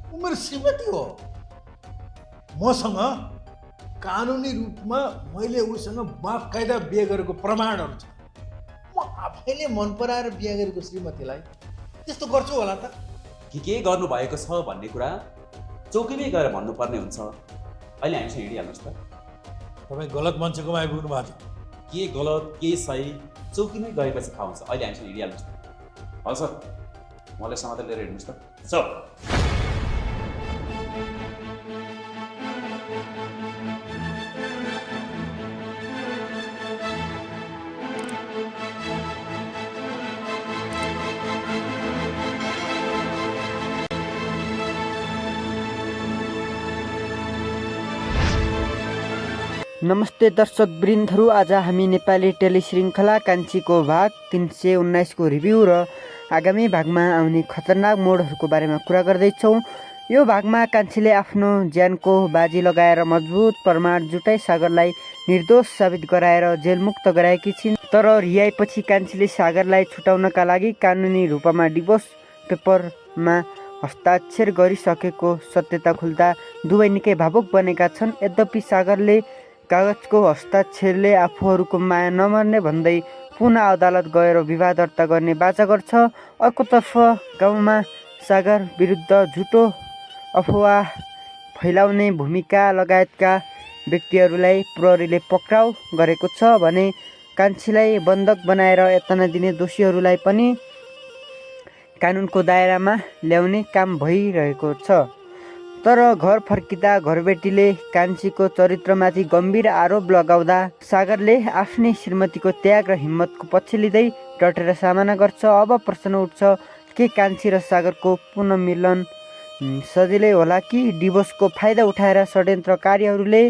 ऊ मेरो श्रीमती हो। मसँग कानुनी रूपमा मैले उसँग बाकायदा बिहे गरेको प्रमाणहरू छ। म आफैले मन पराएर बिहे गरेको श्रीमतीलाई त्यस्तो गर्छु होला त? के गर्नु भएको छ भन्ने कुरा चौकीमै गएर भन्नुपर्ने हुन्छ। अहिले हामीसँग हिँडिहाल्नुहोस् त। तपाईँ गलत मान्छेकोमा आइपुग्नु भएको छ। के गलत के सही चौकीमै गएपछि थाहा हुन्छ। अहिले हामीसँग हिँडिहाल्नुहोस् त। हस् सर, मलाई समातेर लिएर हिँड्नुहोस् त। सर नमस्ते दर्शक वृन्दहरू, आज हामी नेपाली टेलिश्रृङ्खला कान्छीको भाग 319 को रिभ्यू र आगामी भागमा आउने खतरनाक मोडहरूको बारेमा कुरा गर्दैछौँ। यो भागमा कान्छीले आफ्नो ज्यानको बाजी लगाएर मजबुत प्रमाण जुटाई सागरलाई निर्दोष साबित गराएर जेलमुक्त गराएकी छिन्। तर रिहाइपछि कान्छीले सागरलाई छुटाउनका लागि कानुनी रूपमा डिभोर्स पेपरमा हस्ताक्षर गरिसकेको सत्यता खुल्दा दुवै निकै भावुक बनेका छन्। यद्यपि सागरले कागजको हस्ताक्षरले आफूहरूको माया नमर्ने भन्दै पुनः अदालत गएर विवाद दर्ता गर्ने बाचा गर्छ। अर्कोतर्फ गाउँमा सागर विरुद्ध झुटो अफवाह फैलाउने भूमिका लगायतका व्यक्तिहरूलाई प्रहरीले पक्राउ गरेको छ भने कान्छीलाई बन्धक बनाएर यातना दिने दोषीहरूलाई पनि कानुनको दायरामा ल्याउने काम भइरहेको छ। तर घर फर्किँदा घरबेटीले कान्छीको चरित्रमाथि गम्भीर आरोप लगाउँदा सागरले आफ्नै श्रीमतीको त्याग र हिम्मतको पक्ष लिँदै डटेर सामना गर्छ। अब प्रश्न उठ्छ, के कान्छी र सागरको पुनर्मिलन सजिलै होला कि डिभोर्सको फाइदा उठाएर षड्यन्त्रकारीहरूले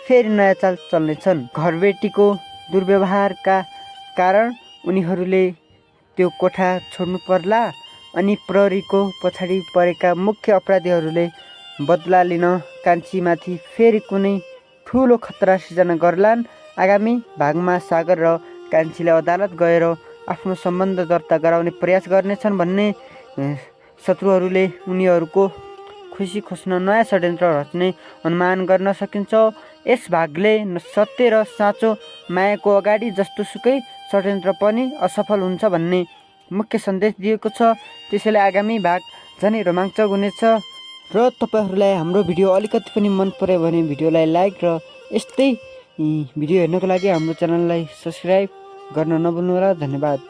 फेरि नयाँ चाल चल्नेछन्? घरबेटीको दुर्व्यवहारका कारण उनीहरूले त्यो कोठा छोड्नु पर्ला अनि प्रहरीको पछाडि परेका मुख्य अपराधीहरूले बदला लिन कान्छीमाथि फेरि कुनै ठुलो खतरा सिर्जना गर्लान्। आगामी भागमा सागर र कान्छीले अदालत गएर आफ्नो सम्बन्ध दर्ता गराउने प्रयास गर्नेछन् भन्ने शत्रुहरूले उनीहरूको खुसी खोज्न नयाँ षड्यन्त्र रच्ने अनुमान गर्न सकिन्छ। यस भागले सत्य र साँचो मायाको अगाडि जस्तोसुकै षड्यन्त्र पनि असफल हुन्छ भन्ने मुख्य सन्देश दिएको छ। त्यसैले आगामी भाग झनै रोमाञ्चक हुनेछ। र तपाईँहरूलाई हाम्रो भिडियो अलिकति पनि मन पर्यो भने भिडियोलाई लाइक र यस्तै भिडियो हेर्नको लागि हाम्रो च्यानललाई सब्सक्राइब गर्न नभुल्नुहोला। धन्यवाद।